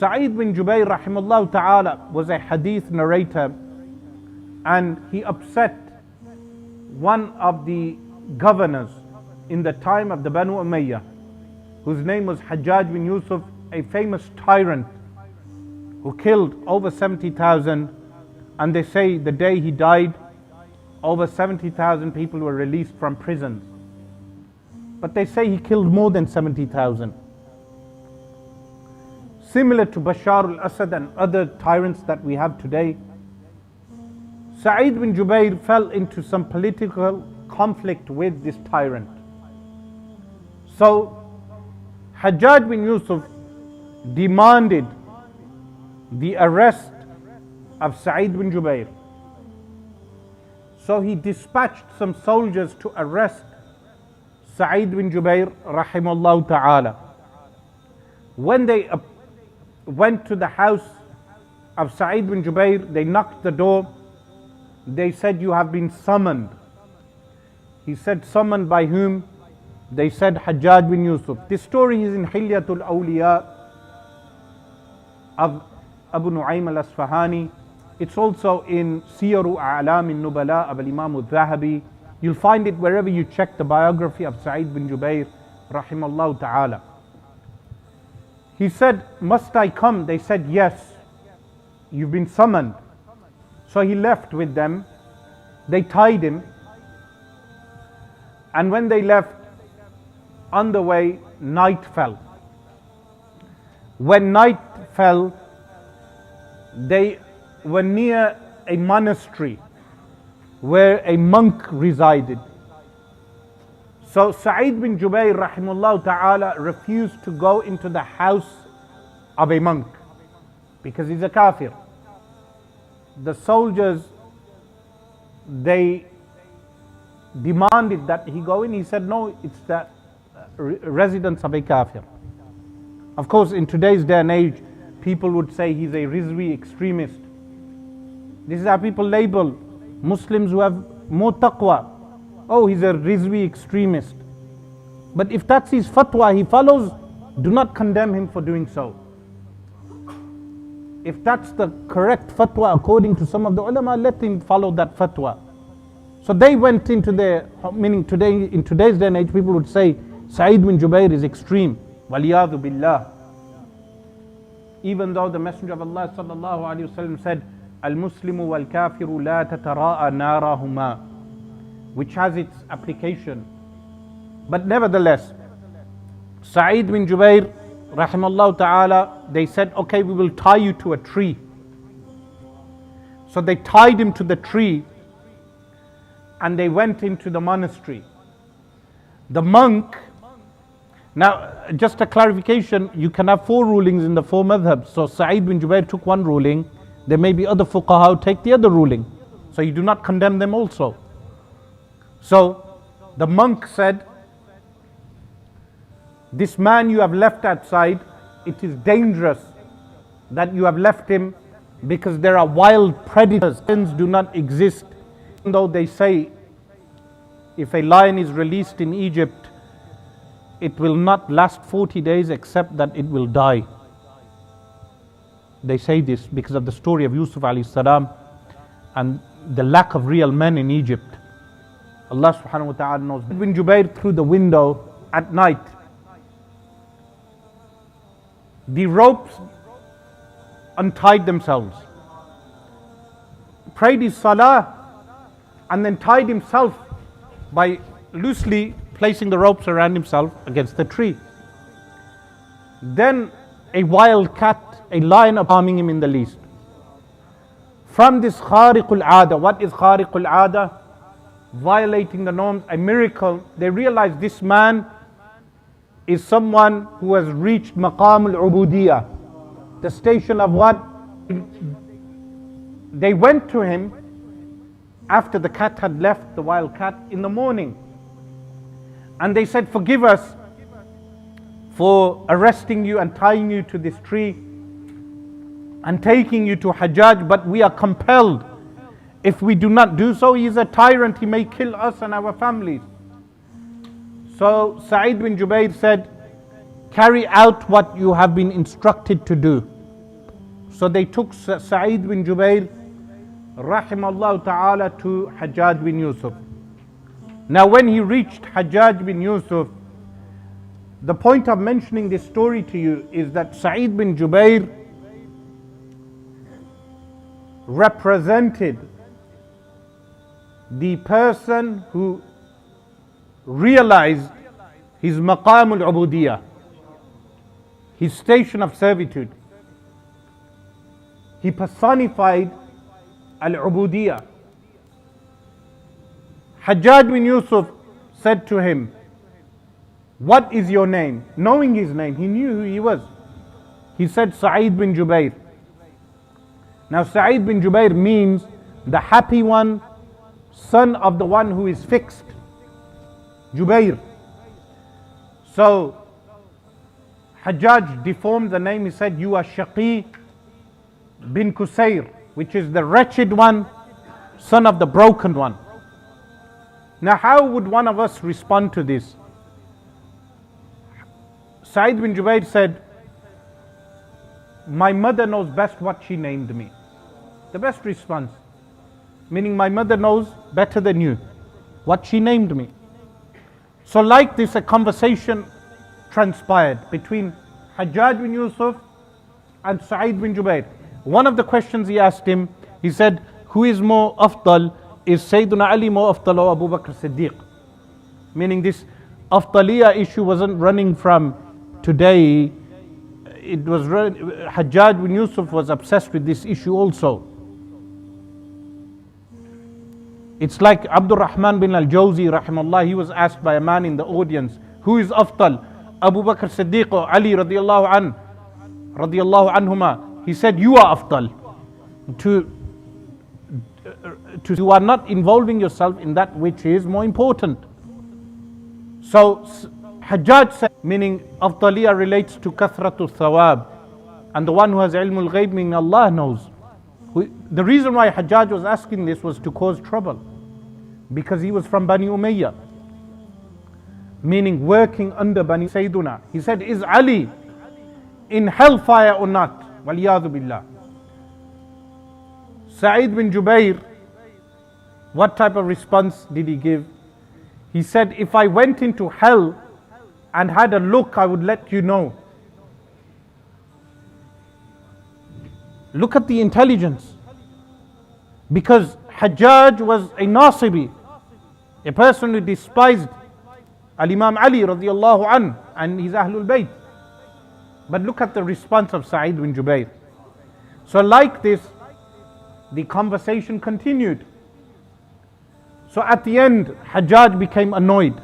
Sa'id bin Jubayr rahimahullah ta'ala was a hadith narrator, and he upset one of the governors in the time of the Banu Umayyah, whose name was Hajjaj bin Yusuf, a famous tyrant who killed over 70,000, and they say the day he died, over 70,000 people were released from prisons. But they say he killed more than 70,000. Similar to Bashar al-Assad and other tyrants that we have today, Sa'id bin Jubayr fell into some political conflict with this tyrant. So Hajjaj bin Yusuf demanded the arrest of Sa'id bin Jubayr. So he dispatched some soldiers to arrest Sa'id bin Jubayr rahimahullah ta'ala. When they went to the house of Sa'id bin Jubayr, they knocked the door. They said, "You have been summoned." He said, "Summoned by whom?" They said, "Hajjaj bin Yusuf." This story is in Hilyatul Awliya of Abu Nu'aym al-Asfahani. It's also in Siyaru A'lam al-Nubala of Imam al-Dhahabi. You'll find it wherever you check the biography of Sa'id bin Jubayr rahimahullah ta'ala. He said, "Must I come?" They said, "Yes, you've been summoned." So he left with them. They tied him. And when they left, on the way, night fell. When night fell, they were near a monastery where a monk resided. So Sa'id bin Jubayr rahimahullah ta'ala refused to go into the house of a monk because he's a kafir. The soldiers, they demanded that he go in. He said, "No, it's the residence of a kafir." Of course, in today's day and age, people would say he's a Rizvi extremist. This is how people label Muslims who have more taqwa. Oh, he's a Rizvi extremist. But if that's his fatwa he follows, do not condemn him for doing so. If that's the correct fatwa according to some of the ulama, let him follow that fatwa. So they went into their, meaning today, in today's day and age, people would say Sa'id bin Jubayr is extreme. Waliyadu billah. Even though the Messenger of Allah sallallahu alaihi wasallam said, "Al-Muslimu wal-Kafiru la tatara'a narahuma," which has its application. But nevertheless, Sa'id bin Jubayr rahimahullah ta'ala, they said, "Okay, we will tie you to a tree." So they tied him to the tree and they went into the monastery. The monk, now just a clarification, you can have 4 rulings in the 4 madhabs. So Sa'id bin Jubayr took one ruling, there may be other fuqaha who take the other ruling. So you do not condemn them also. So the monk said, "This man you have left outside, it is dangerous that you have left him because there are wild predators. Lions do not exist." Even though they say if a lion is released in Egypt, it will not last 40 days except that it will die. They say this because of the story of Yusuf alayhi salam and the lack of real men in Egypt. Allah subhanahu wa ta'ala knows. Ibn Jubayr through the window at night. The ropes untied themselves. Prayed his salah and then tied himself by loosely placing the ropes around himself against the tree. Then a wild cat, a lion, harming him in the least. From this khariqul ada, what is khariqul ada? Violating the norms, a miracle. They realized this man is someone who has reached maqam al-ubudiyah, the station of what? They went to him after the cat had left, the wild cat, in the morning. And they said, "Forgive us for arresting you and tying you to this tree and taking you to Hajjaj, but we are compelled. If we do not do so, he is a tyrant, he may kill us and our families." So Sa'id bin Jubayr said, "Carry out what you have been instructed to do." So they took Sa'id bin Jubair rahimahullah ta'ala to Hajjaj bin Yusuf. Now when he reached Hajjaj bin Yusuf, the point of mentioning this story to you is that Sa'id bin Jubair represented the person who realized his maqam al-ubudiyah, his station of servitude. He personified al-ubudiyah. Hajjaj bin Yusuf said to him, "What is your name?" Knowing his name, he knew who he was. He said, "Sa'id bin Jubair." Now Sa'id bin Jubair means the happy one, son of the one who is fixed. Jubair. So Hajjaj deformed the name. He said, "You are Shaqi bin Qusayr," which is the wretched one, son of the broken one. Now how would one of us respond to this? Sa'id bin Jubair said, "My mother knows best what she named me." The best response. Meaning my mother knows better than you what she named me. So like this, a conversation transpired between Hajjaj bin Yusuf and Sa'id bin Jubair. One of the questions he asked him, he said, "Who is more afdal? Is Sayyiduna Ali more afdal or Abu Bakr Siddiq?" Meaning this afdaliya issue wasn't running from today. It was Hajjaj bin Yusuf was obsessed with this issue also. It's like Abdul Rahman bin al-Jawzi rahimahullah, he was asked by a man in the audience, "Who is afdal, Abu Bakr Siddiq or Ali radiyallahu anhuma?" He said, "You are afdal." You are not involving yourself in that which is more important. So Hajjaj said, meaning afdaliyah relates to kathratu thawab, and the one who has ilmul ghaib, meaning Allah knows. The reason why Hajjaj was asking this was to cause trouble, because he was from Bani Umayyah, meaning working under Bani Sayyiduna. He said, "Is Ali in hellfire or not?" Waliyadu billah. Sa'id bin Jubair, what type of response did he give? He said, "If I went into hell and had a look, I would let you know." Look at the intelligence. Because Hajjaj was a Nasibi, a person who despised Al-Imam Ali radiallahu anhu and his Ahlul Bayt. But look at the response of Sa'id bin Jubair. So like this, the conversation continued. So at the end, Hajjaj became annoyed.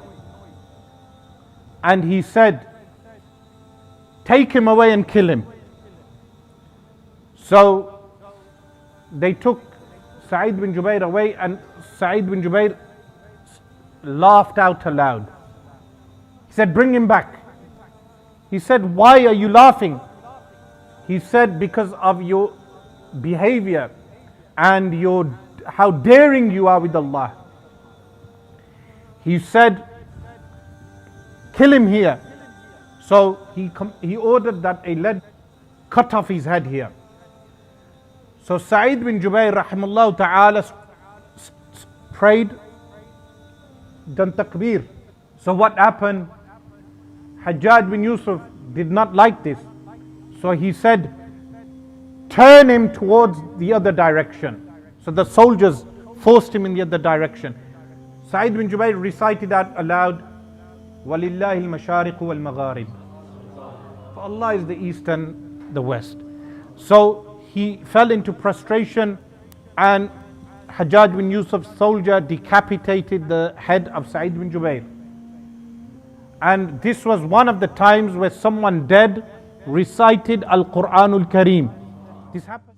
And he said, "Take him away and kill him." So they took Sa'id bin Jubair away, and Sa'id bin Jubair laughed out aloud. He said, "Bring him back." He said, "Why are you laughing?" He said, "Because of your behavior and how daring you are with Allah." He said, "Kill him here." So he ordered that a lead cut off his head here. So Sa'id bin Jubair rahimahullah ta'ala prayed, done takbir. So what happened? Hajjaj bin Yusuf did not like this. So he said, "Turn him towards the other direction." So the soldiers forced him in the other direction. Sa'id bin Jubair recited out aloud, "Walillahi al-mashariq wal-magharib." For Allah is the east and the west. So he fell into prostration, and Hajjaj bin Yusuf's soldier decapitated the head of Sa'id bin Jubair. And this was one of the times where someone dead recited Al-Quranul Kareem. This happened.